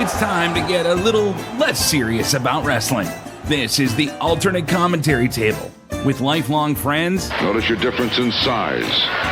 It's time to get a little less serious about wrestling. This is the Alternate Commentary Table with lifelong friends. Notice your difference in size.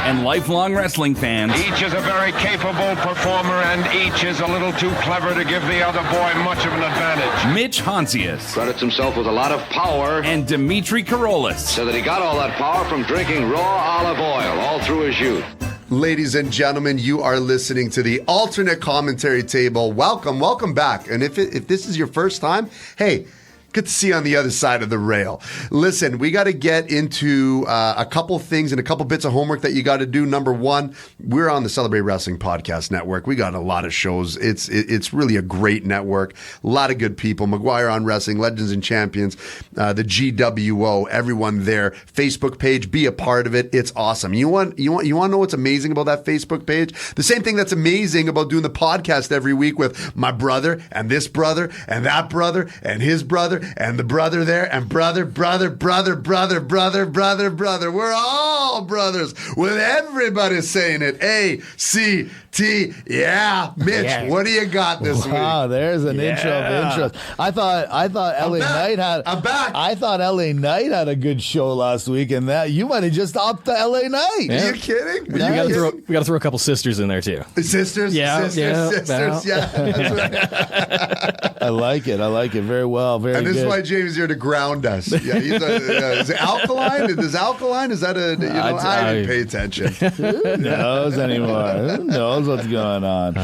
And lifelong wrestling fans. Each is a very capable performer, and each is a little too clever to give the other boy much of an advantage. Mitch Honsius. Credits himself with a lot of power. And Dimitri Karolis. So that he got all that power from drinking raw olive oil all through his youth. Ladies and gentlemen, you are listening to the Alternate Commentary Table. Welcome back. And if this is your first time, hey, good to see you on the other side of the rail. Listen, we got to get into a couple things and a couple bits of homework that you got to do. Number one, we're on the Celebrate Wrestling Podcast Network. We got a lot of shows. It's really a great network. A lot of good people. McGuire on Wrestling, Legends and Champions, the GWO, everyone there. Facebook page, be a part of it. It's awesome. You want to know what's amazing about that Facebook page? The same thing that's amazing about doing the podcast every week with my brother and this brother and that brother and his brother and the brother there, and brother. We're all brothers with everybody saying it. A-C-T. Yeah. Mitch, what do you got this week? Wow, there's an intro of intros. I thought LA Knight had. I'm back. I thought LA Knight had a good show last week, and that you might have just upped the LA Knight. Yeah. Are you kidding? We got to throw a couple sisters in there too. Sisters? Yeah. Sisters. Yeah. That's right. I like it. Very well. Very and this good. is why Jamie's here to ground us. Yeah, is it alkaline? Is alkaline? Is that I didn't pay attention. Who knows anymore? Who knows what's going on?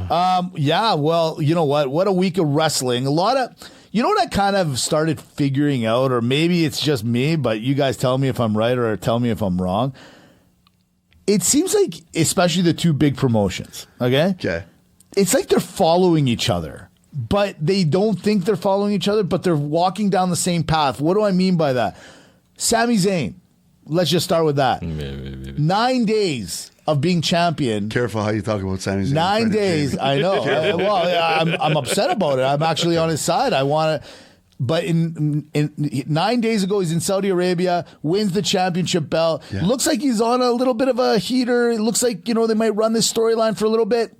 Well, you know what? What a week of wrestling. A lot of, you know what I kind of started figuring out, or maybe it's just me, but you guys tell me if I'm right or tell me if I'm wrong. It seems like, especially the two big promotions, okay? It's like they're following each other. But they don't think they're following each other, but they're walking down the same path. What do I mean by that? Sami Zayn, let's just start with that. 9 days of being champion. Careful how you talk about Sami Zayn. 9 days, I know. I'm upset about it. I'm actually on his side. I want to. But in 9 days ago, he's in Saudi Arabia, wins the championship belt. Yeah. Looks like he's on a little bit of a heater. It looks like, they might run this storyline for a little bit.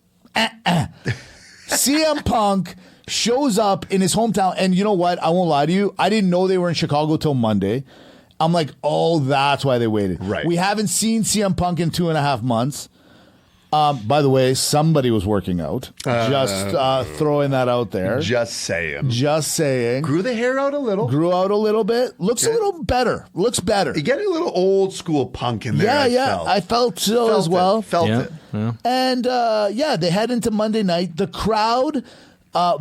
CM Punk shows up in his hometown, and you know what? I won't lie to you. I didn't know they were in Chicago till Monday. I'm like, oh, that's why they waited. Right. We haven't seen CM Punk in 2.5 months. By the way, somebody was working out. Just throwing that out there. Just saying. Grew the hair out a little. Grew out a little bit. Looks a little better. Looks better. You're getting a little old school Punk in there. I felt so as well. Felt it. Yeah. And they head into Monday night. The crowd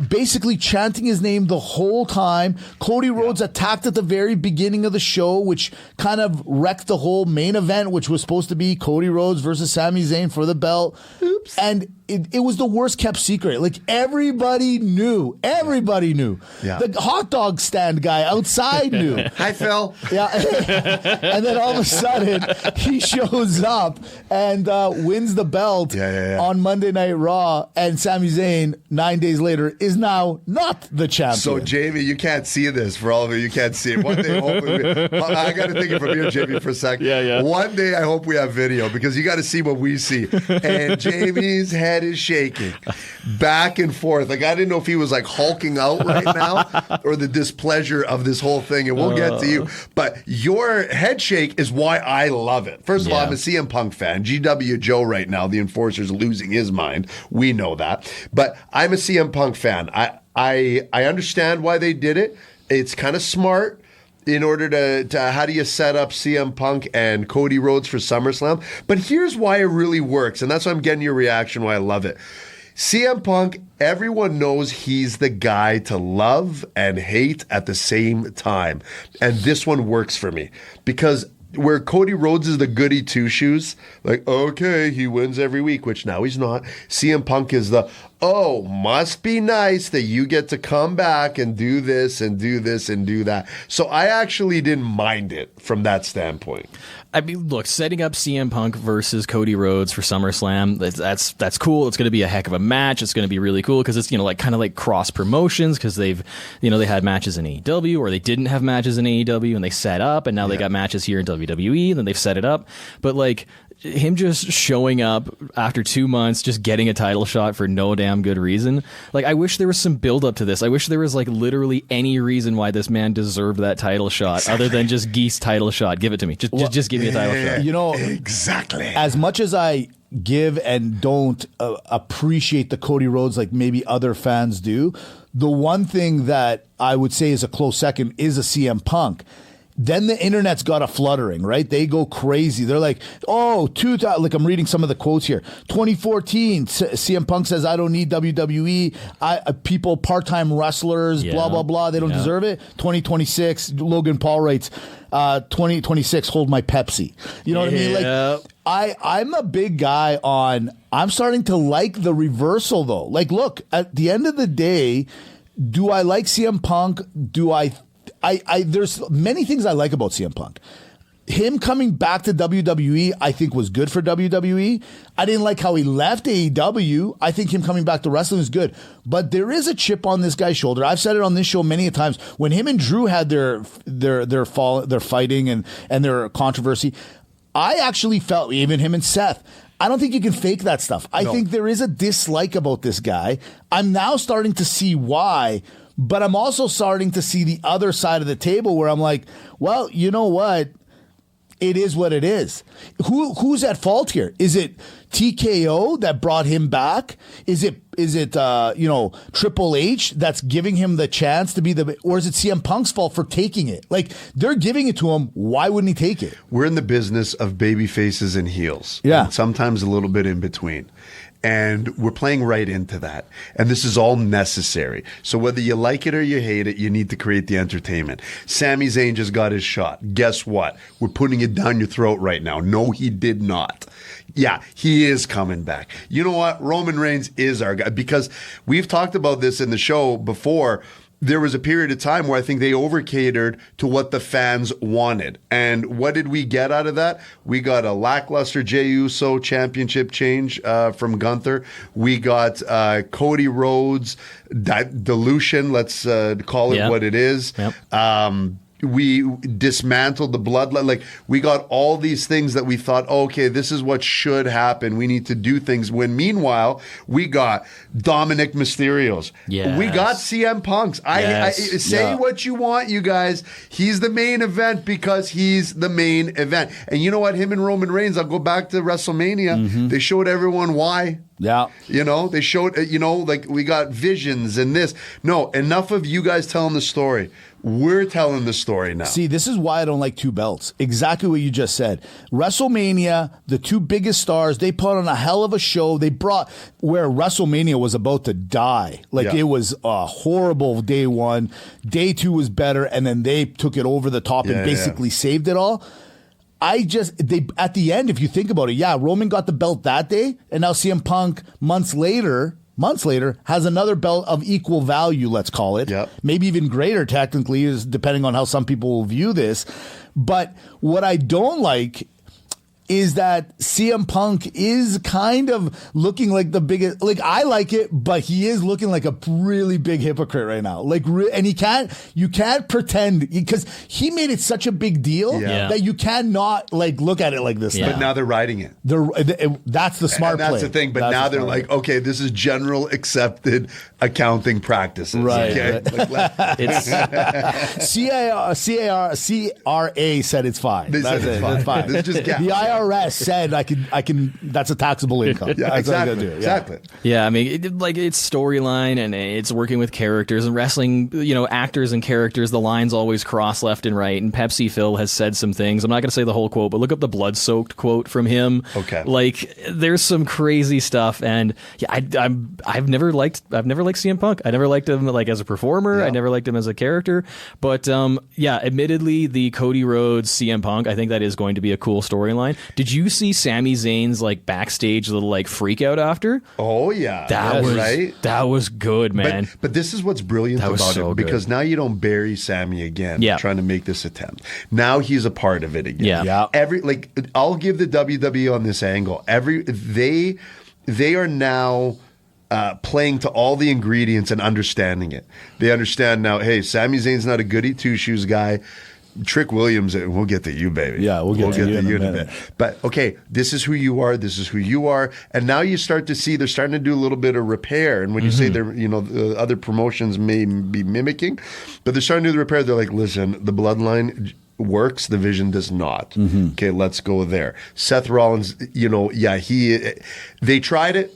basically chanting his name the whole time. Cody Rhodes attacked at the very beginning of the show, which kind of wrecked the whole main event, which was supposed to be Cody Rhodes versus Sami Zayn for the belt. Oops. And it was the worst kept secret. Like, everybody knew. Yeah. The hot dog stand guy outside knew. Hi, Phil. Yeah. And then all of a sudden, he shows up and wins the belt on Monday Night Raw. And Sami Zayn, 9 days later, is now not the champion. So, Jamie, you can't see this. For all of you, you can't see it. One day, hopefully, I got to think it from here, Jamie, for a second. Yeah. One day, I hope we have video, because you got to see what we see. And Jamie's head is shaking back and forth. Like, I didn't know if he was like hulking out right now or the displeasure of this whole thing. And we'll get to you. But your head shake is why I love it. First of all, I'm a CM Punk fan. GW Joe right now, the Enforcer's losing his mind. We know that. But I'm a CM Punk fan. I understand why they did it. It's kind of smart. In order to how do you set up CM Punk and Cody Rhodes for SummerSlam? But here's why it really works, and that's why I'm getting your reaction, why I love it. CM Punk, everyone knows he's the guy to love and hate at the same time. And this one works for me, because where Cody Rhodes is the goody two-shoes, like, okay, he wins every week, which now he's not. CM Punk is the, must be nice that you get to come back and do this and do this and do that. So I actually didn't mind it from that standpoint. I mean, look, setting up CM Punk versus Cody Rhodes for SummerSlam, that's cool. It's going to be a heck of a match. It's going to be really cool because it's, kind of like cross promotions, because they've, they had matches in AEW, or they didn't have matches in AEW and they set up, and now they got matches here in WWE and then they've set it up. But like, him just showing up after 2 months, just getting a title shot for no damn good reason. Like, I wish there was some build up to this. I wish there was like literally any reason why this man deserved that title shot other than just Geese title shot. Give it to me. Just give me a title shot. You know, exactly. As much as I give and don't appreciate the Cody Rhodes like maybe other fans do, the one thing that I would say is a close second is a CM Punk. Then the internet's got a fluttering, right? They go crazy. They're like, like I'm reading some of the quotes here. 2014, CM Punk says, I don't need WWE. People, part-time wrestlers, blah, blah, blah. They don't deserve it. 2026, Logan Paul writes, 2026, hold my Pepsi. You know what I mean? Like, I'm a big guy on, I'm starting to like the reversal though. Like, look, at the end of the day, do I like CM Punk? There's many things I like about CM Punk. Him coming back to WWE, I think was good for WWE. I didn't like how he left AEW. I think him coming back to wrestling is good. But there is a chip on this guy's shoulder. I've said it on this show many a times. When him and Drew had their fighting and their controversy, I actually felt, even him and Seth, I don't think you can fake that stuff. I think there is a dislike about this guy. I'm now starting to see why. But I'm also starting to see the other side of the table where I'm like, well, you know what? It is what it is. Who's at fault here? Is it TKO that brought him back? Is it Triple H that's giving him the chance to be or is it CM Punk's fault for taking it? Like, they're giving it to him. Why wouldn't he take it? We're in the business of baby faces and heels. Yeah. And sometimes a little bit in between. And we're playing right into that. And this is all necessary. So whether you like it or you hate it, you need to create the entertainment. Sami Zayn just got his shot. Guess what? We're putting it down your throat right now. No, he did not. Yeah, he is coming back. You know what? Roman Reigns is our guy. Because we've talked about this in the show before. There was a period of time where I think they over-catered to what the fans wanted. And what did we get out of that? We got a lackluster Jey Uso championship change from Gunther. We got Cody Rhodes dilution, let's call it what it is. Yep. We dismantled the bloodline. Like, we got all these things that we thought, okay, this is what should happen. We need to do things. When meanwhile, we got Dominic Mysterio's. Yes. We got CM Punk's. I say what you want, you guys. He's the main event because he's the main event. And you know what? Him and Roman Reigns, I'll go back to WrestleMania. Mm-hmm. They showed everyone why. Yeah. You know, they showed, like we got visions and this. No, enough of you guys telling the story. We're telling the story now. See, this is why I don't like two belts. Exactly what you just said. WrestleMania, the two biggest stars, they put on a hell of a show. They brought where WrestleMania was about to die. Like, it was a horrible day one. Day two was better, and then they took it over the top and basically saved it all. At the end, if you think about it, Roman got the belt that day, and now CM Punk months later, has another belt of equal value, let's call it. Yep. Maybe even greater, technically, is depending on how some people will view this. But what I don't like is that CM Punk is kind of looking like the biggest, like, I like it, but he is looking like a really big hypocrite right now. Like, and you can't pretend, because he made it such a big deal that you cannot, like, look at it like this. But now they're riding it. That's the smart play. And that's the thing. But now they're like, okay, this is general accepted accounting practices. Right. Okay? It's CRA said it's fine. They said it's fine. That's fine. It's just gas. The IRS said I can. That's a taxable income. Yeah, that's exactly. What I do. Exactly. Yeah, I mean, it's storyline and it's working with characters and wrestling. Actors and characters. The lines always cross left and right. And Pepsi Phil has said some things. I'm not going to say the whole quote, but look up the blood-soaked quote from him. Okay. Like, there's some crazy stuff, and I've never liked CM Punk. I never liked him like as a performer. I never liked him as a character. But admittedly, the Cody Rhodes CM Punk, I think that is going to be a cool storyline. Did you see Sami Zayn's like backstage little like freak out after? Oh yeah, that was good, man. But this is what's brilliant about it, because now you don't bury Sami again trying to make this attempt. Now he's a part of it again. I'll give the WWE on this angle. They are now playing to all the ingredients and understanding it. They understand now, hey, Sami Zayn's not a goody two-shoes guy. Trick Williams, we'll get to you, baby. Yeah, we'll get to you in a minute. But okay, this is who you are. This is who you are. And now you start to see they're starting to do a little bit of repair. And when you say they're, the other promotions may be mimicking, but they're starting to do the repair. They're like, listen, the bloodline works, the vision does not. Okay, let's go there. Seth Rollins, they tried it.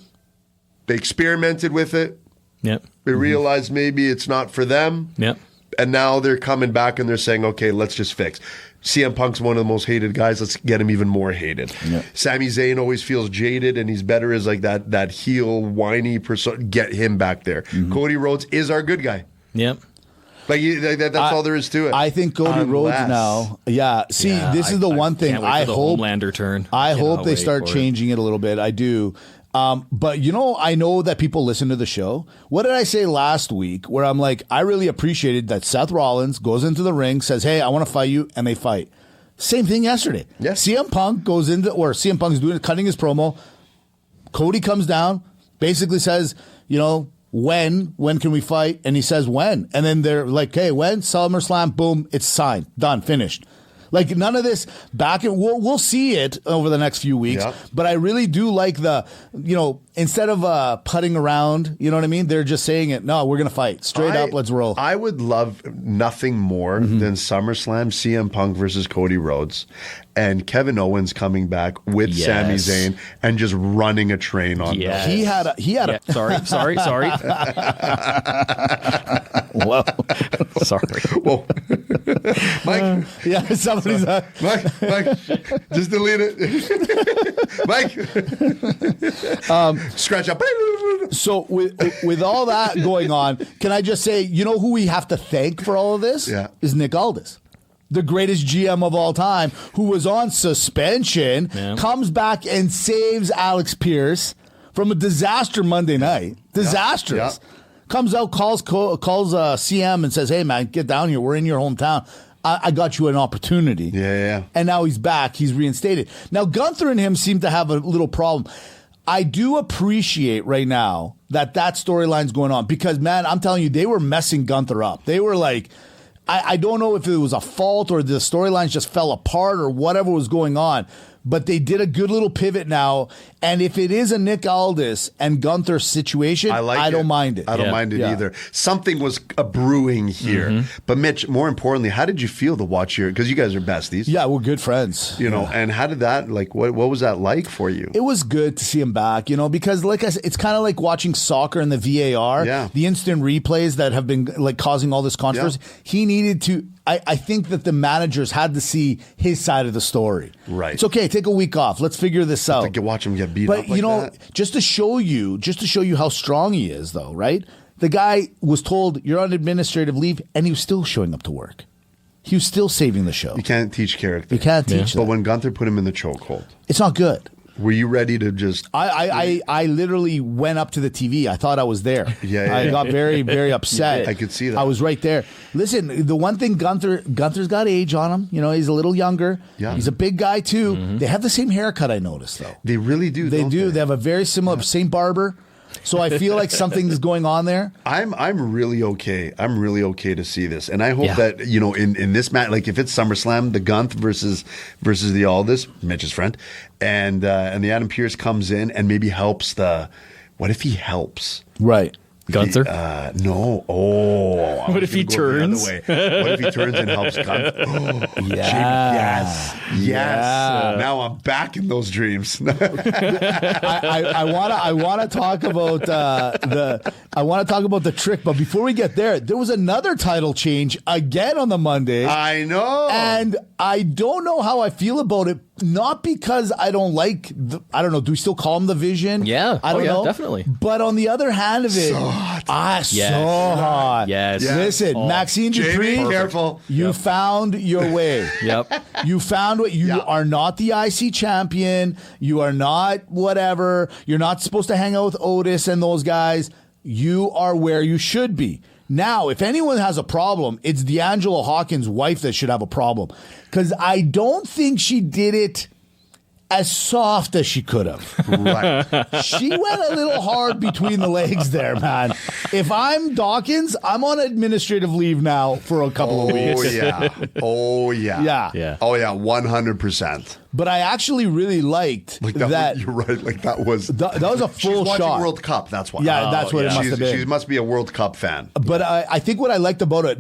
They experimented with it. Yep. They realized maybe it's not for them. Yep. And now they're coming back and they're saying, okay, let's just fix. CM Punk's one of the most hated guys. Let's get him even more hated. Yep. Sami Zayn always feels jaded and he's better as like that heel, whiny person. Get him back there. Cody Rhodes is our good guy. Yep. Like that's all there is to it. I think Cody Rhodes now. Yeah. See, this is the one thing I hope. Homelander turn. I hope they start changing it a little bit. I do. But I know that people listen to the show. What did I say last week where I'm like, I really appreciated that Seth Rollins goes into the ring, says, hey, I want to fight you, and they fight. Same thing yesterday. Yeah. CM Punk goes into, or CM Punk's cutting his promo. Cody comes down, basically says, when can we fight? And he says, when? And then they're like, hey, when? SummerSlam, boom, it's signed, done, finished. Like none of this back and we'll see it over the next few weeks. Yep. But I really do like the, instead of putting around, you know what I mean? They're just saying it. No, we're going to fight straight up. Let's roll. I would love nothing more than SummerSlam, CM Punk versus Cody Rhodes and Kevin Owens coming back with Sami Zayn and just running a train on them. He had a sorry. Whoa. Sorry. Whoa. Mike. Yeah, somebody's Mike, just delete it. Mike. Scratch up. So with all that going on, can I just say, who we have to thank for all of this? Yeah. Is Nick Aldis. The greatest GM of all time, who was on suspension, comes back and saves Alex Pierce from a disaster Monday night. Disastrous. Yeah. Comes out, calls CM and says, hey, man, get down here. We're in your hometown. I got you an opportunity. Yeah. And now he's back. He's reinstated. Now, Gunther and him seem to have a little problem. I do appreciate right now that storyline's going on because, man, I'm telling you, they were messing Gunther up. They were like, I don't know if it was a fault or the storylines just fell apart or whatever was going on, but they did a good little pivot now. And if it is a Nick Aldis and Gunther situation, I don't mind it. I don't mind it either. Something was brewing here. But Mitch, more importantly, how did you feel to watch your, because you guys are besties. Yeah, we're good friends. And how did that, what was that like for you? It was good to see him back, because like I said, it's kind of like watching soccer and the VAR, the instant replays that have been causing all this controversy. Yeah. He needed to, I think that the managers had to see his side of the story. Right. It's okay, take a week off. Let's figure this out. Watch him get beat up like that. Just to show you how strong he is, though, right? The guy was told you're on administrative leave, and he was still showing up to work. He was still saving the show. You can't teach character. You can't teach that. But when Gunther put him in the chokehold, it's not good. Were you ready to just... I literally went up to the TV. I thought I was there. I got very, very upset. I could see that. I was right there. Listen, the one thing, Gunther's got age on him. He's a little younger. Yeah. He's a big guy, too. They have the same haircut, I noticed, though. They really do, They do. They have a very similar, same barber. So I feel like something's going on there. I'm really okay. I'm really okay to see this, and I hope that in this match, like if it's SummerSlam, the Gunth versus the Aldis, Mitch's friend, and the Adam Pearce comes in and maybe helps the. What if he helps? Right. Gunther? No. Oh. What if he turns? What if he turns and helps Gunther? Oh, yes. Now I'm back in those dreams. I want to talk about the trick, but before we get there was another title change again on the Monday. I know, and I don't know how I feel about it. Not because I don't like, I don't know, do we still call him the Vision? Yeah. I don't know. Definitely. But on the other hand of it, so hot. Yes. Listen, Maxine Dupree, careful. You found your way. Yep. You found what you are not the IC champion. You are not whatever. You're not supposed to hang out with Otis and those guys. You are where you should be. Now, if anyone has a problem, it's D'Angelo Hawkins' wife that should have a problem. Because I don't think she did it as soft as she could have. Right. She went a little hard between the legs there, man. If I'm Dawkins, I'm on administrative leave now for a couple of weeks. Oh, yeah. Yeah. Oh, yeah, 100%. But I actually really liked that. You're right. Like, that was a full she's watching shot. World Cup, that's why. Yeah, that's what it must have been. She must be a World Cup fan. But I think what I liked about it,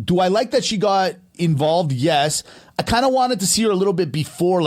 do I like that she got involved? Yes. I kind of wanted to see her a little bit before,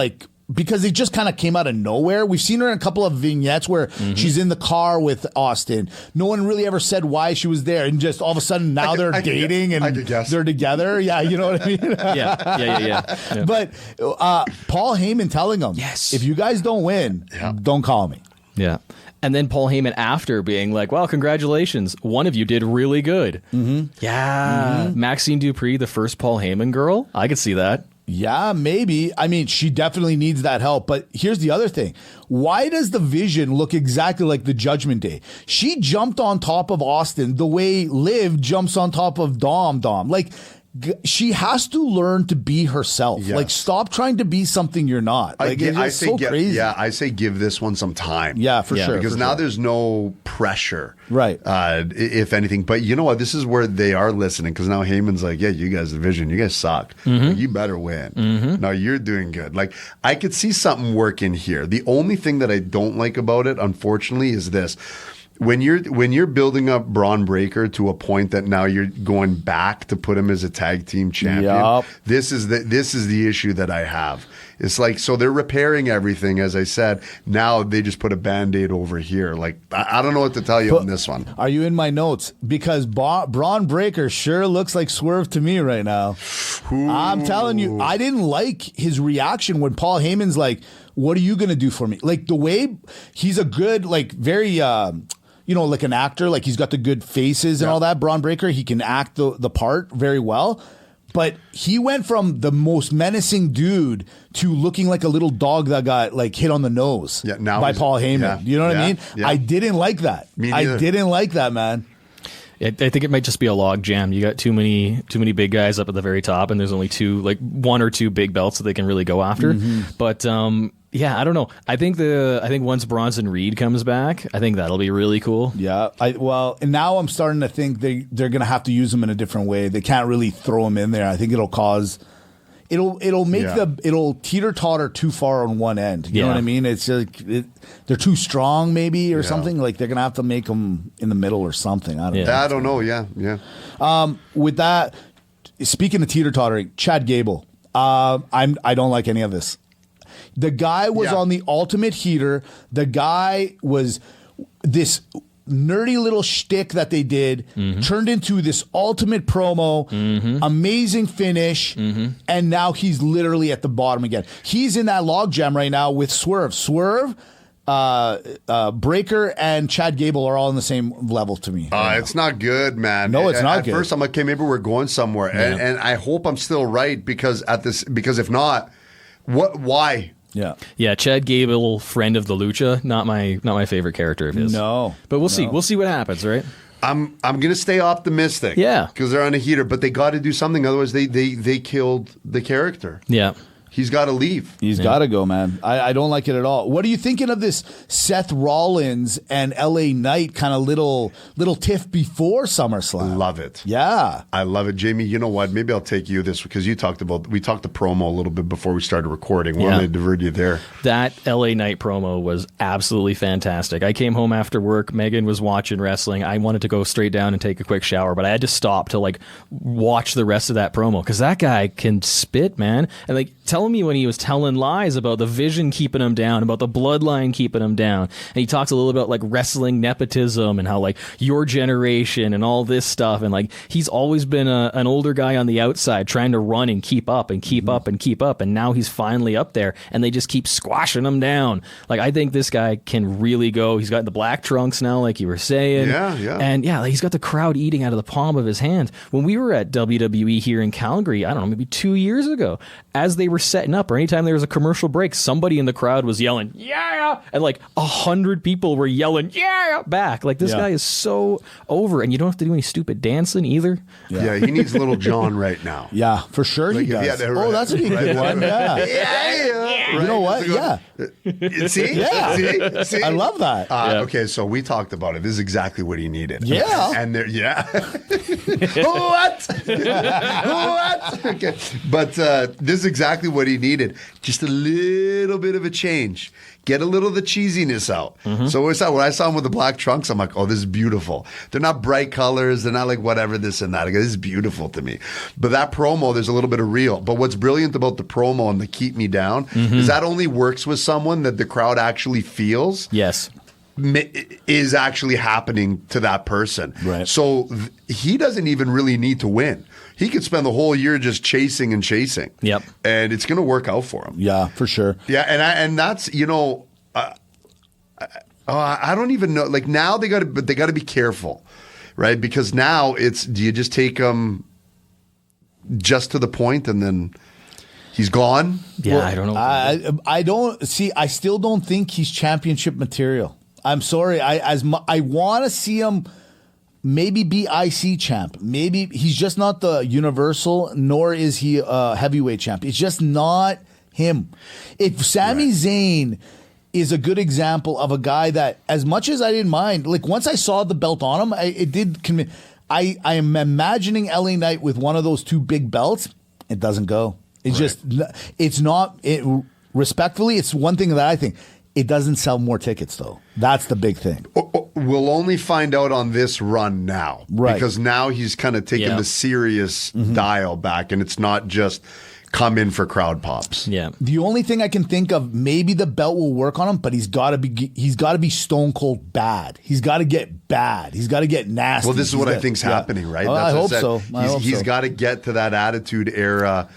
because it just kind of came out of nowhere. We've seen her in a couple of vignettes where she's in the car with Austin. No one really ever said why she was there. And just all of a sudden now they're dating and they're together. Yeah, you know what I mean? Yeah. But Paul Heyman telling them, yes, if you guys don't win, don't call me. Yeah. And then Paul Heyman after being like, well, congratulations. One of you did really good. Mm-hmm. Yeah. Mm-hmm. Maxine Dupree, the first Paul Heyman girl. I could see that. Yeah, maybe. I mean, she definitely needs that help. But here's the other thing. Why does the Vision look exactly like the Judgment Day? She jumped on top of Austin the way Liv jumps on top of Dom. Like, she has to learn to be herself. Yes. Like, stop trying to be something you're not. Like, it's so crazy. Yeah, I say give this one some time. Yeah, for sure. Because now there's no pressure. Right. If anything. But you know what? This is where they are listening, because now Heyman's like, yeah, you guys, the Vision, you guys suck. Mm-hmm. Like, you better win. Mm-hmm. No, you're doing good. Like, I could see something working here. The only thing that I don't like about it, unfortunately, is this. When you're building up Braun Breaker to a point that now you're going back to put him as a tag team champion, this is the issue that I have. It's like, so they're repairing everything, as I said. Now they just put a Band-Aid over here. Like, I don't know what to tell you on this one. Are you in my notes? Because Braun Breaker sure looks like Swerve to me right now. Ooh. I'm telling you, I didn't like his reaction when Paul Heyman's like, what are you going to do for me? Like, the way he's a good, like, very... like an actor, like he's got the good faces and all that. Braun Breaker, he can act the part very well. But he went from the most menacing dude to looking like a little dog that got like hit on the nose by Paul Heyman. Yeah, you know what I mean? Yeah. I didn't like that. I didn't like that, man. I think it might just be a log jam. You got too many big guys up at the very top, and there's only one or two big belts that they can really go after. Mm-hmm. But yeah, I don't know. I think once Bronson Reed comes back, I think that'll be really cool. Yeah. And now I'm starting to think they're going to have to use him in a different way. They can't really throw him in there. I think it'll teeter-totter too far on one end. You know what I mean? It's just, they're too strong maybe or something. Like they're going to have to make them in the middle or something. I don't know. I don't know. Yeah. With that, speaking of teeter-tottering, Chad Gable, I don't like any of this. The guy was on the Ultimate Heater. The guy was this nerdy little shtick that they did, turned into this ultimate promo, amazing finish, and now he's literally at the bottom again. He's in that logjam right now with Swerve. Breaker and Chad Gable are all on the same level to me. It's not good, man. No, it's not good. At first, I'm like, okay, maybe we're going somewhere, and I hope I'm still right because if not, why? Yeah. Chad Gable, friend of the Lucha, not my favorite character of his. No, but we'll see. We'll see what happens, right? I'm gonna stay optimistic. Yeah, because they're on a heater, but they got to do something. Otherwise, they killed the character. Yeah. He's got to leave. He's got to go, man. I don't like it at all. What are you thinking of this Seth Rollins and LA Knight kind of little tiff before SummerSlam? Love it. Yeah. I love it. Jamie, you know what? Maybe I'll take you this because we talked the promo a little bit before we started recording. Why don't I divert you there? That LA Knight promo was absolutely fantastic. I came home after work. Megan was watching wrestling. I wanted to go straight down and take a quick shower, but I had to stop to watch the rest of that promo because that guy can spit, man. And telling me when he was telling lies about the Vision keeping him down, about the bloodline keeping him down. And he talks a little about wrestling nepotism and how your generation and all this stuff. And he's always been an older guy on the outside trying to run and keep up and keep up and keep up. And now he's finally up there and they just keep squashing him down. I think this guy can really go. He's got the black trunks now, like you were saying. Yeah. And he's got the crowd eating out of the palm of his hand. When we were at WWE here in Calgary, I don't know, maybe 2 years ago, as they were setting up or anytime there was a commercial break, somebody in the crowd was yelling, yeah! And like 100 people were yelling, yeah! Back. Like, this guy is so over, and you don't have to do any stupid dancing either. Yeah, he needs Little John right now. Yeah, for sure he does. Oh, that's a good one. Yeah. Yeah. You know what? Yeah. See? Yeah. See? I love that. Okay, so we talked about it. This is exactly what he needed. Yeah. And there, what? What? Okay. But this is exactly what he needed. Just a little bit of a change. Get a little of the cheesiness out. So when I saw him with the black trunks, I'm like, oh, this is beautiful. They're not bright colors. They're not like whatever, this and that. I go, this is beautiful to me. But that promo, there's a little bit of real. But what's brilliant about the promo and the keep me down is that only works with someone that the crowd actually feels. Yes. Is actually happening to that person. Right. So he doesn't even really need to win. He could spend the whole year just chasing and chasing. Yep. And it's going to work out for him. Yeah, for sure. Yeah, and that's, I don't even know. Like, now they got to be careful, right? Because now do you just take him just to the point and then he's gone? Yeah, well, I don't know. I don't see. I still don't think he's championship material. I'm sorry. I want to see him maybe be IC champ. Maybe he's just not the Universal, nor is he a heavyweight champ. It's just not him. If Sami Zayn is a good example of a guy that, as much as I didn't mind, like once I saw the belt on him, it did convince. I am imagining LA Knight with one of those two big belts. It doesn't go. It's just, it's not. Respectfully, it's one thing that I think. It doesn't sell more tickets, though. That's the big thing. We'll only find out on this run now. Right. Because now he's kind of taking the serious dial back, and it's not just come in for crowd pops. Yeah. The only thing I can think of, maybe the belt will work on him, but he's got to be stone cold bad. He's got to get bad. He's got to get nasty. Well, this is what I think's happening, right? Oh, That's I what hope so. He's got to get to that attitude era.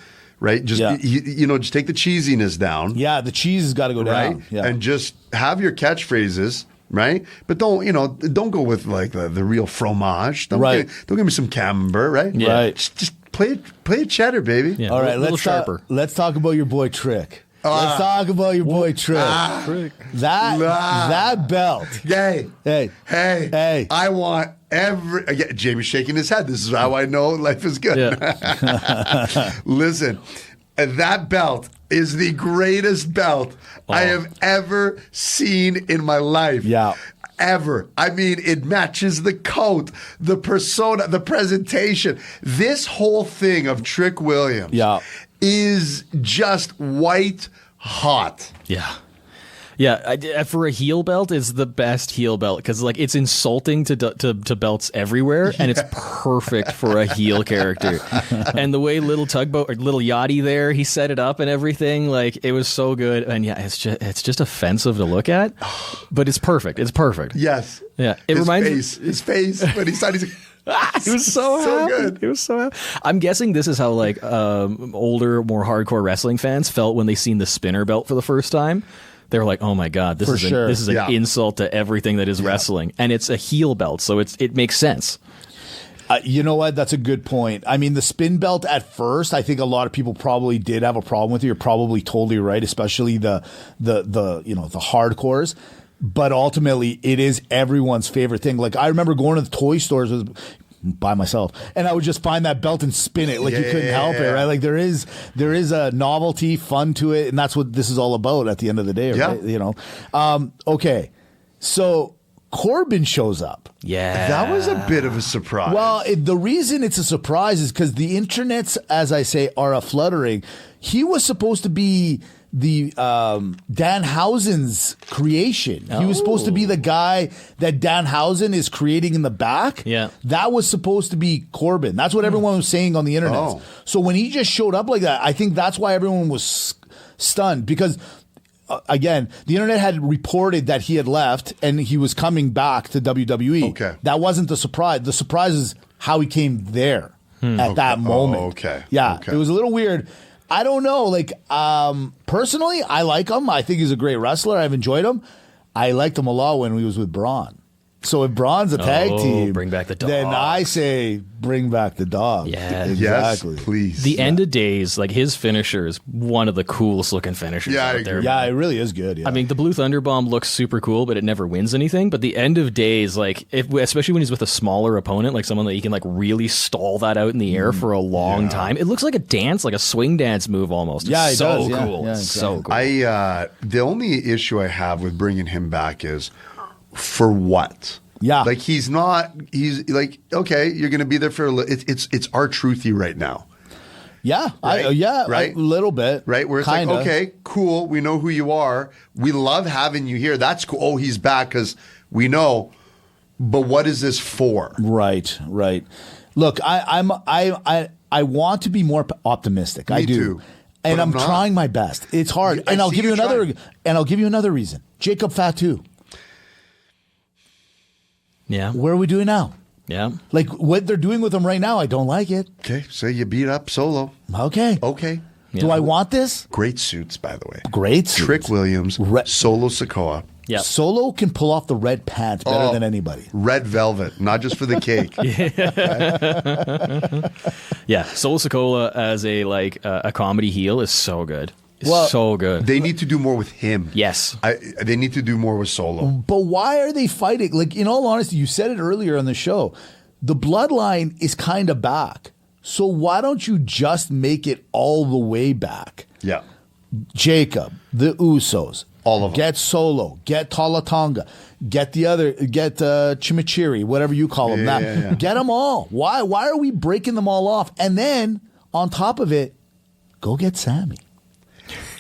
Right, just just take the cheesiness down. Yeah, the cheese has got to go right? down. Yeah. And just have your catchphrases, right? But don't go with like the real fromage. Don't give me some camembert, right? Yeah. Right. Just play it cheddar, baby. Yeah. All right, let's talk about your boy Trick. Let's talk about your boy Trick. That belt. Hey. I want Jamie's shaking his head. This is how I know life is good. Yeah. Listen, that belt is the greatest belt I have ever seen in my life. Yeah. Ever. I mean, it matches the coat, the persona, the presentation. This whole thing of Trick Williams is just white hot. Yeah. Yeah, for a heel belt, it's the best heel belt because like it's insulting to belts everywhere, and it's perfect for a heel character. And the way little Tugboat or little Yachty there, he set it up and everything, like it was so good. And yeah, it's just offensive to look at, but it's perfect. It's perfect. Yes. Yeah. His face, but he's like. He was so happy. Good. He was so happy. I'm guessing this is how like older, more hardcore wrestling fans felt when they seen the spinner belt for the first time. They were like, "Oh my god, this is an insult to everything that is wrestling," and it's a heel belt, so it makes sense. You know what? That's a good point. I mean, the spin belt at first, I think a lot of people probably did have a problem with it. You're probably totally right, especially the hardcores. But ultimately, it is everyone's favorite thing. Like I remember going to the toy stores by myself, and I would just find that belt and spin it like you couldn't help it, right? Like there is a novelty, fun to it, and that's what this is all about at the end of the day, right? You know. Okay, so Corbin shows up. Yeah, that was a bit of a surprise. Well, the reason it's a surprise is because the internets, as I say, are a fluttering. He was supposed to be the Danhausen's creation. He was supposed to be the guy that Danhausen is creating in the back. Yeah. That was supposed to be Corbin. That's what everyone was saying on the internet. Oh. So when he just showed up like that, I think that's why everyone was stunned because again, the internet had reported that he had left and he was coming back to WWE. Okay. That wasn't the surprise. The surprise is how he came there at that moment. Oh, okay. Yeah. Okay. It was a little weird. I don't know. Like, personally, I like him. I think he's a great wrestler. I've enjoyed him. I liked him a lot when he was with Braun. So if Braun's a tag team, bring back the dog. Then I say bring back the dog. Yeah. Exactly. Yes, please. The end of days, like his finisher is one of the coolest looking finishers Yeah, I out there. agree. Yeah, it really is good. Yeah. I mean, the Blue Thunder Bomb looks super cool, but it never wins anything. But the end of days, like especially when he's with a smaller opponent, like someone that he can like really stall that out in the air for a long time, it looks like a dance, like a swing dance move almost. Yeah, It's it so does. Yeah, cool. yeah, So cool. The only issue I have with bringing him back is for what? Yeah. Like he's like, okay, you're going to be there for it's our truthy right now. yeah, Right? Right? a little bit. Right? Where it's Kinda. like, okay, cool, we know who you are. We love having you here. That's cool. Oh, he's back because we know. But what is this for? Right. Look, I want to be more optimistic. I do. too. And But I'm I'm not. trying my best. It's hard. I And I'll see give you you another trying. and I'll give you another reason. Jacob Fatu. yeah. Where are we doing now? Yeah. Like what they're doing with him right now, I don't like it. Okay, so you beat up Solo. Okay. Okay. Do I want this? Great suits, by the way. Great. suits. Trick Williams, Solo Sikoa. Yeah. Solo can pull off the red pants better Oh. than anybody. Red velvet, not just for the cake. Yeah. Solo Sikoa as a comedy heel is so good. Well, So good. They need to do more with him. Yes. They need to do more with Solo. But why are they fighting? Like, in all honesty, you said it earlier on the show. The bloodline is kind of back. So why don't you just make it all the way back? Yeah. Jacob, the Usos. All of them. Get Solo. Get Talatonga. Get Chimichurri, whatever you call them. Yeah. Get them all. Why are we breaking them all off? And then, on top of it, go get Sami.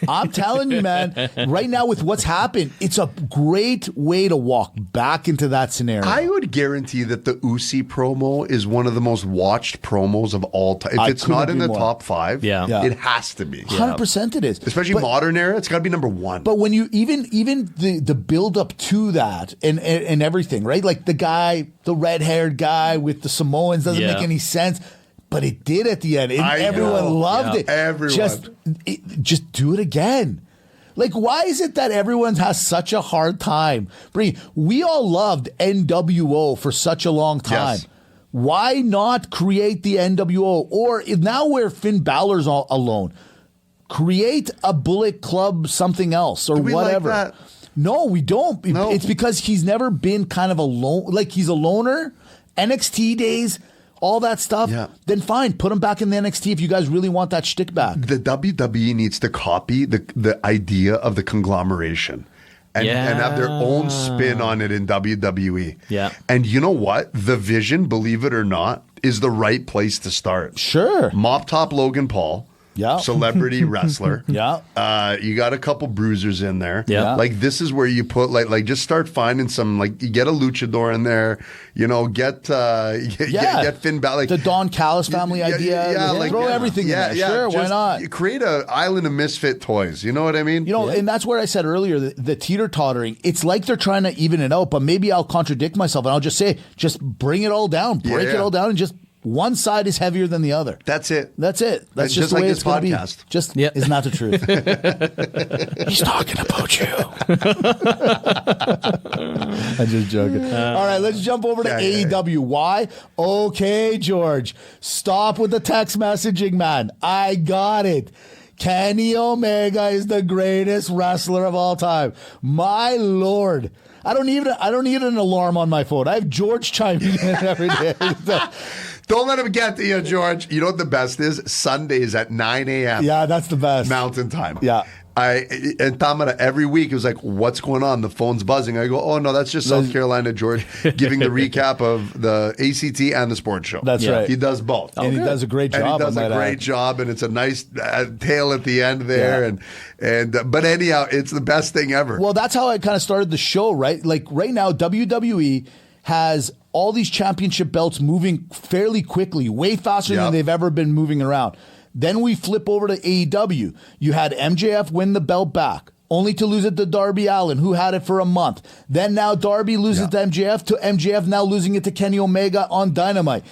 I'm telling you, man, right now with what's happened, it's a great way to walk back into that scenario. I would guarantee that the Usi promo is one of the most watched promos of all time. If I it's not couldn't in the agree more. top 5, Yeah. Yeah. it has to be. 100% it is. Especially But- modern era, it's got to be number 1. But when you even the build up to that and everything, right? Like the red haired guy with the Samoans doesn't Yeah. make any sense. But it did at the end. I Everyone know. loved Yeah. it. Everyone. Just do it again. Like, why is it that everyone has such a hard time? We all loved NWO for such a long time. Yes. Why not create the NWO? Or now where Finn Balor's all alone, create a Bullet Club something else or Do we like whatever. that? No, we don't. No. It's because he's never been kind of a lone, like he's a loner. NXT days, all that stuff. Yeah. Then fine, put him back in the NXT if you guys really want that shtick back. The WWE needs to copy the idea of the conglomeration and have their own spin on it in WWE. Yeah. And you know what? The Vision, believe it or not, is the right place to start. Sure. Mop Top Logan Paul. Yeah. Celebrity wrestler. Yeah. You got a couple bruisers in there. Yeah. Like this is where you put like just start finding some, like you get a luchador in there, get Finn Balor. Like, The Don Callis family idea. Throw everything in there. Sure, why just not? create an island of misfit toys. You know what I mean? And that's where I said earlier, the teeter-tottering, it's like they're trying to even it out, but maybe I'll contradict myself and I'll just say, just bring it all down. Break it all down and just one side is heavier than the other. That's it. That's it. That's It's just just the like way this it's going to be. podcast. Just Yep. is not the truth. He's talking about you. I'm just joking. All right, let's jump over to AEW. Why? Okay, George. Stop with the text messaging, man. I got it. Kenny Omega is the greatest wrestler of all time. My Lord. I don't need an alarm on my phone. I have George chiming in every day. Don't let him get to you, George. You know what the best is? Sundays at 9 a.m. Yeah, that's the best. Mountain Time. Yeah. And Tamara, every week it was like, what's going on? The phone's buzzing. I go, oh no, that's just South Carolina George giving the recap of the ACT and the sports show. That's right. He does both. And he does a great job. And he does I a might great add. job, and it's a nice tale at the end there. But anyhow, it's the best thing ever. Well, that's how I kind of started the show, right? Like right now, WWE has all these championship belts moving fairly quickly, way faster than they've ever been moving around. Then we flip over to AEW. You had MJF win the belt back, only to lose it to Darby Allin, who had it for a month. Then now Darby loses to MJF now losing it to Kenny Omega on Dynamite.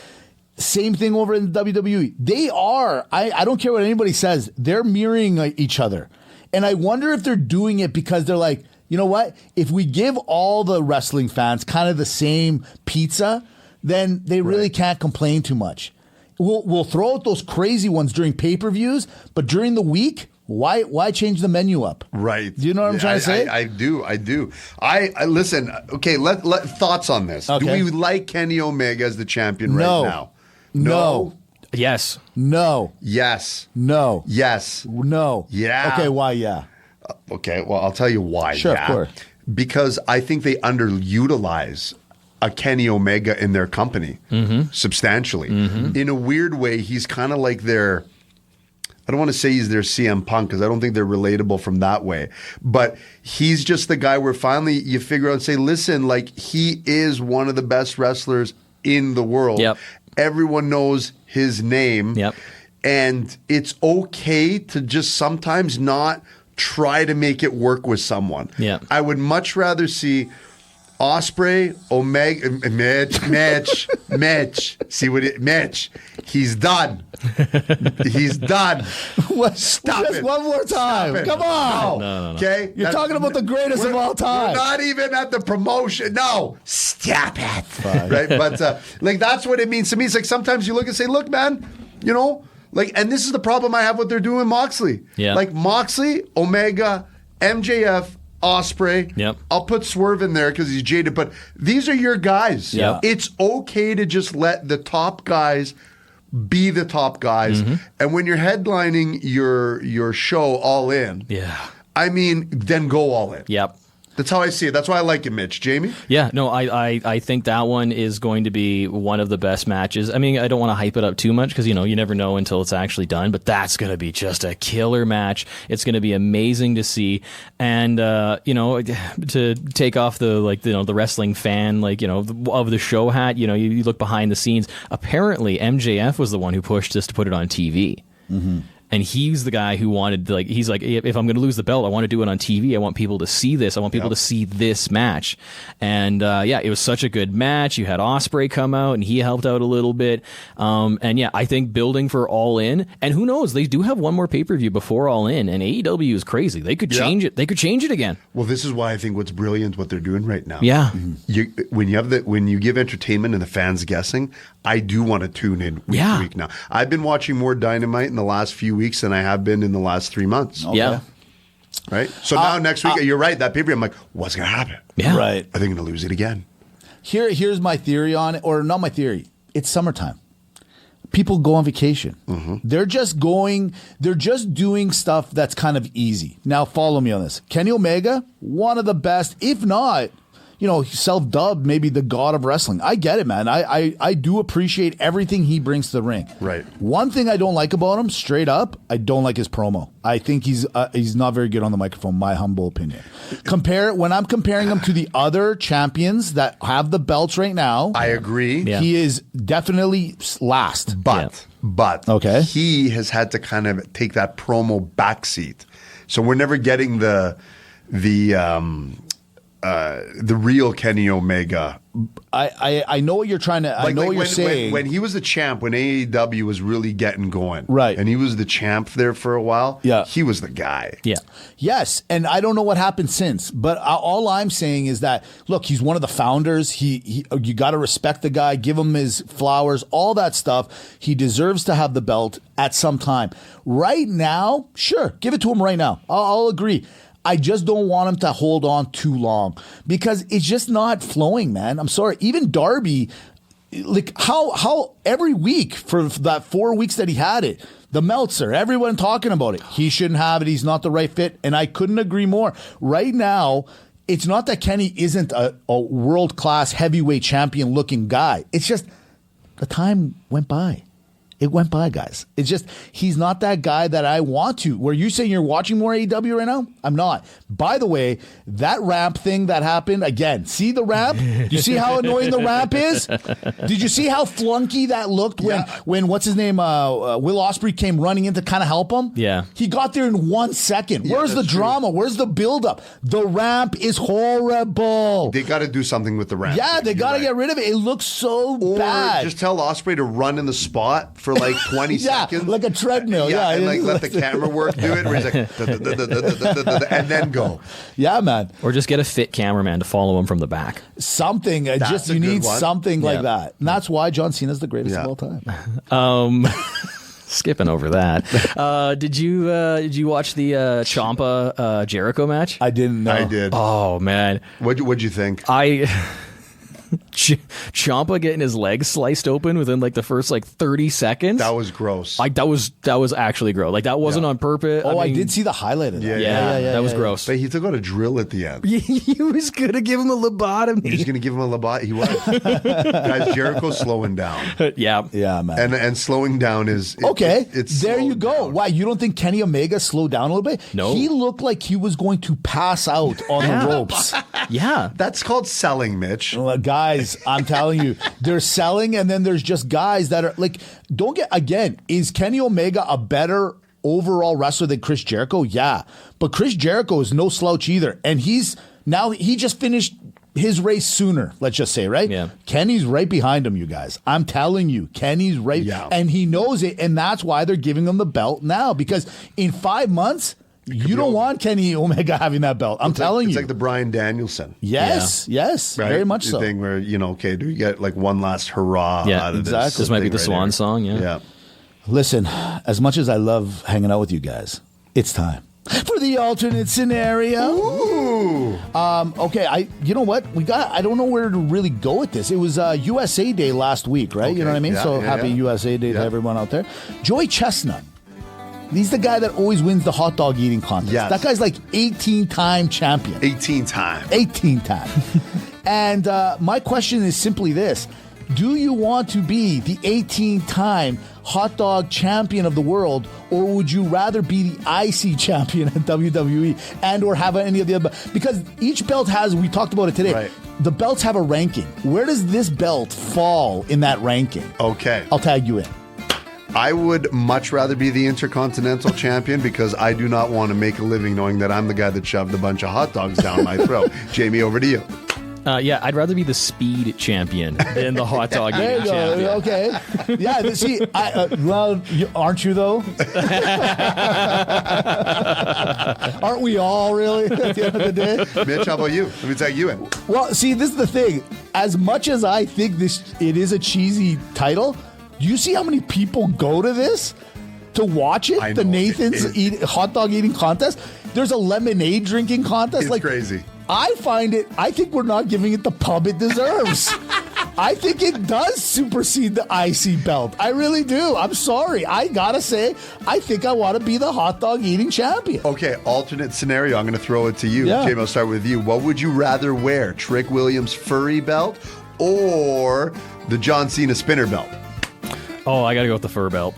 Same thing over in the WWE. They are, I don't care what anybody says, they're mirroring each other. And I wonder if they're doing it because they're like, you know what? If we give all the wrestling fans kind of the same pizza, then they really can't complain too much. We'll throw out those crazy ones during pay-per-views, but during the week, why change the menu up? Right. Do you know what I'm trying to say? I do. I listen. Okay, let thoughts on this. Okay. Do we like Kenny Omega as the champion right now? No. Yes. No. Yes. No. Yes. No. Yeah. Okay, why yeah? Okay, well, I'll tell you why. Sure, yeah. of course. Because I think they underutilize a Kenny Omega in their company substantially. In a weird way, he's kind of like their, I don't want to say he's their CM Punk because I don't think they're relatable from that way. But he's just the guy where finally you figure out and say, listen, like he is one of the best wrestlers in the world. Yep. Everyone knows his name. Yep. And it's okay to just sometimes not try to make it work with someone. Yeah. I would much rather see Osprey, Omega, Mitch. See what Mitch? He's done. He's done. Stop Just it. one more time. Stop it. Come on. No. Okay? You're talking about the greatest of all time. We're not even at the promotion. No. Stop it. Right? But like that's what it means to me. It's like sometimes you look and say, look, man, you know, like, and this is the problem I have what they're doing with Moxley. Yeah. Like Moxley, Omega, MJF, Osprey. Yep. I'll put Swerve in there because he's jaded, but these are your guys. Yep. It's okay to just let the top guys be the top guys. And when you're headlining your show all in, I mean, then go all in. Yep. That's how I see it. That's why I like it, Mitch. Jamie? Yeah, no, I think that one is going to be one of the best matches. I mean, I don't want to hype it up too much because, you know, you never know until it's actually done, but that's going to be just a killer match. It's going to be amazing to see. And, you know, to take off the, like, you know, the wrestling fan, like, you know, of the show hat, you know, you look behind the scenes. Apparently, MJF was the one who pushed this to put it on TV. And he's the guy who wanted, like, he's like, if I'm going to lose the belt, I want to do it on TV. I want people to see this. I want people to see this match. And yeah, it was such a good match. You had Osprey come out, and he helped out a little bit. And yeah, I think building for All In, and who knows, they do have one more pay-per-view before All In, and AEW is crazy. They could change it. They could change it again. Well, this is why I think what's brilliant what they're doing right now. Yeah. When you give entertainment and the fans guessing, I do want to tune in week to week now. I've been watching more Dynamite in the last few weeks than I have been in the last 3 months. Yeah. Right? So now next week, you're right, that pay-per-view, I'm like, what's going to happen? Yeah. Right. Are they going to lose it again? Here's my theory on it, or not my theory. It's summertime. People go on vacation. They're just doing stuff that's kind of easy. Now, follow me on this. Kenny Omega, one of the best, if not, you know, self-dubbed maybe the god of wrestling. I get it, man. I do appreciate everything he brings to the ring. Right. One thing I don't like about him, straight up, I don't like his promo. I think he's not very good on the microphone, my humble opinion. When I'm comparing him to the other champions that have the belts right now, I agree. Yeah. he is definitely last. But Okay. he has had to kind of take that promo backseat. So we're never getting the real Kenny Omega. I know what you're trying to. I know what you're saying. When he was the champ, when AEW was really getting going, Right. and he was the champ there for a while. Yeah. He was the guy. Yeah. Yes, and I don't know what happened since, but all I'm saying is that look, he's one of the founders. You got to respect the guy, give him his flowers, all that stuff. He deserves to have the belt at some time. Right now, sure, give it to him right now. I'll agree. I just don't want him to hold on too long because it's just not flowing, man. I'm sorry. Even Darby, like how every week for that 4 weeks that he had it, the Meltzer, everyone talking about it. He shouldn't have it. He's not the right fit. And I couldn't agree more. Right now, it's not that Kenny isn't a world-class heavyweight champion looking guy. It's just the time went by. It went by, guys. It's just, he's not that guy that I want to. Were you saying you're watching more AEW right now? I'm not. By the way, that ramp thing that happened, again, see the ramp? You see how annoying the ramp is? Did you see how flunky that looked when what's his name, Will Ospreay came running in to kind of help him? Yeah. He got there in 1 second. Where's the drama? Where's the buildup? The ramp is horrible. They got to do something with the ramp. Yeah, they got to get rid of it. It looks so Or bad. just tell Ospreay to run in the spot for for like 20 Yeah, seconds. like a treadmill. Yeah, and like let the camera work do it. Where he's like, and then go. Yeah, man. Or just get a fit cameraman to follow him from the back. Something. That's You a good need one. something like Yeah. that. And that's why John Cena's the greatest Yeah. of all time. Skipping over that. Did you watch the Ciampa Jericho match? I didn't know. I did. Oh man, What'd you think? Ciampa getting his legs sliced open within like the first like 30 seconds. That was gross. that was actually gross. Like that wasn't on purpose. Oh, I mean, did see the highlight of that. Yeah, that was gross. But he took out a drill at the end. He was gonna give him a lobotomy. He was going to give him a lobotomy. He was. Guys, Jericho's slowing down. Yeah. Yeah, man. And slowing down is... Okay, it's there you slowed go. down. Why, you don't think Kenny Omega slowed down a little bit? No. He looked like he was going to pass out on the ropes. Yeah. That's called selling, Mitch. Well, guys, I'm telling you, they're selling, and then there's just guys that are like, is Kenny Omega a better overall wrestler than Chris Jericho? Yeah. But Chris Jericho is no slouch either. And he just finished his race sooner, let's just say, right? Yeah. Kenny's right behind him, you guys. I'm telling you, Kenny's right. Yeah. And he knows it, and that's why they're giving him the belt now, because in 5 months, you don't want Kenny Omega having that belt. I'm telling you. It's like the Brian Danielson. Yes, Right? very much The so. thing where, okay, do we get like one last hurrah Yeah, out of exactly. this? This might be thing the right swan here? song, yeah. Yeah. Listen, as much as I love hanging out with you guys, it's time for the alternate scenario. Ooh. Okay, you know what? I don't know where to really go with this. It was USA Day last week, right? You know what I mean? Yeah, So yeah, happy yeah. USA Day to Yeah. everyone out there. Joey Chestnut. He's the guy that always wins the hot dog eating contest. Yes. That guy's like 18-time champion. 18 times. 18 times. And my question is simply this. Do you want to be the 18-time hot dog champion of the world, or would you rather be the IC champion at WWE and or have any of the other? Because each belt has, we talked about it today, Right. the belts have a ranking. Where does this belt fall in that ranking? Okay. I'll tag you in. I would much rather be the Intercontinental Champion because I do not want to make a living knowing that I'm the guy that shoved a bunch of hot dogs down my throat. Jamie, over to you. Yeah, I'd rather be the speed champion than the hot dog There you eating champion. go. Okay. Yeah. See, aren't you though? Aren't we all really at the end of the day? Mitch, how about you? Let me tag you in. Well, see, this is the thing. As much as I think it is a cheesy title, do you see how many people go to this to watch it? I The know. Nathan's hot dog eating contest. There's a lemonade drinking contest. It's crazy. I think we're not giving it the pub it deserves. I think it does supersede the IC belt. I really do. I'm sorry. I gotta say, I think I want to be the hot dog eating champion. Okay, alternate scenario. I'm going to throw it to you. Yeah. Jamie, I'll start with you. What would you rather wear? Trick Williams' furry belt or the John Cena spinner belt? Oh, I gotta go with the fur belt.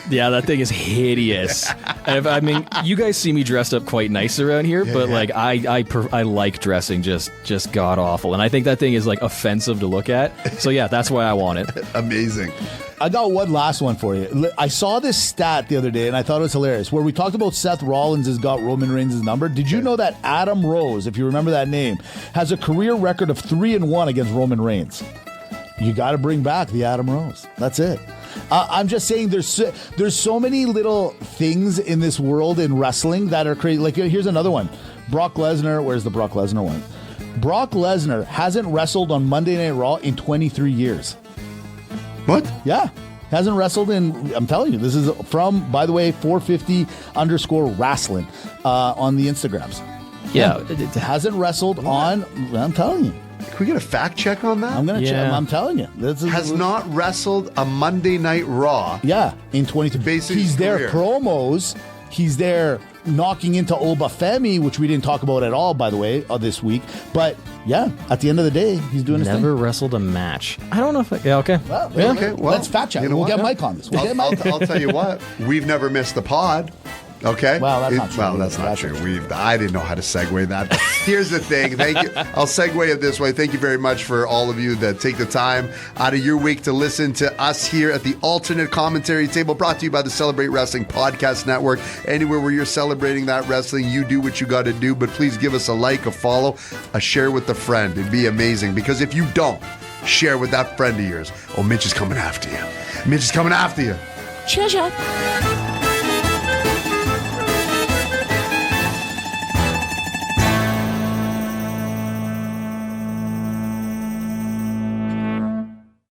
Yeah, that thing is hideous. I mean, you guys see me dressed up quite nice around here, but like I like dressing just god awful, and I think that thing is like offensive to look at. So yeah, that's why I want it. Amazing. I got one last one for you. I saw this stat the other day, and I thought it was hilarious, where we talked about Seth Rollins has got Roman Reigns' number. Did you know that Adam Rose, if you remember that name, has a career record of 3-1 against Roman Reigns? You got to bring back the Adam Rose. That's it. I'm just saying there's so many little things in this world in wrestling that are crazy. Like, here's another one. Brock Lesnar. Where's the Brock Lesnar one? Brock Lesnar hasn't wrestled on Monday Night Raw in 23 years. What? Yeah. Hasn't wrestled in, I'm telling you, this is from, by the way, 450_wrestling on the Instagrams. Yeah, It hasn't wrestled on, I'm telling you. Can we get a fact check on that? I'm going to check. Yeah. I'm telling you. This is, Has not wrestled a Monday Night Raw. Yeah, in 22. Basically He's his there career. promos. He's there knocking into Obafemi, which we didn't talk about at all, by the way, this week. But yeah, at the end of the day, he's doing his never thing. wrestled a match. I don't know if yeah, okay. Well, Yeah. Okay, well, let's fact check. you know We'll what? get Mike on this. We'll get Mike. I'll tell you what. We've never missed a pod. Okay. Well, that's not true. Well, that's not That's true. not true. I didn't know how to segue that. But here's the thing. Thank you. I'll segue it this way. Thank you very much for all of you that take the time out of your week to listen to us here at the Alternate Commentary Table, brought to you by the Celebrate Wrestling Podcast Network. Anywhere where you're celebrating that wrestling, you do what you got to do. But please give us a like, a follow, a share with a friend. It'd be amazing. Because if you don't share with that friend of yours, oh, Mitch is coming after you. Mitch is coming after you. Ciao, ciao.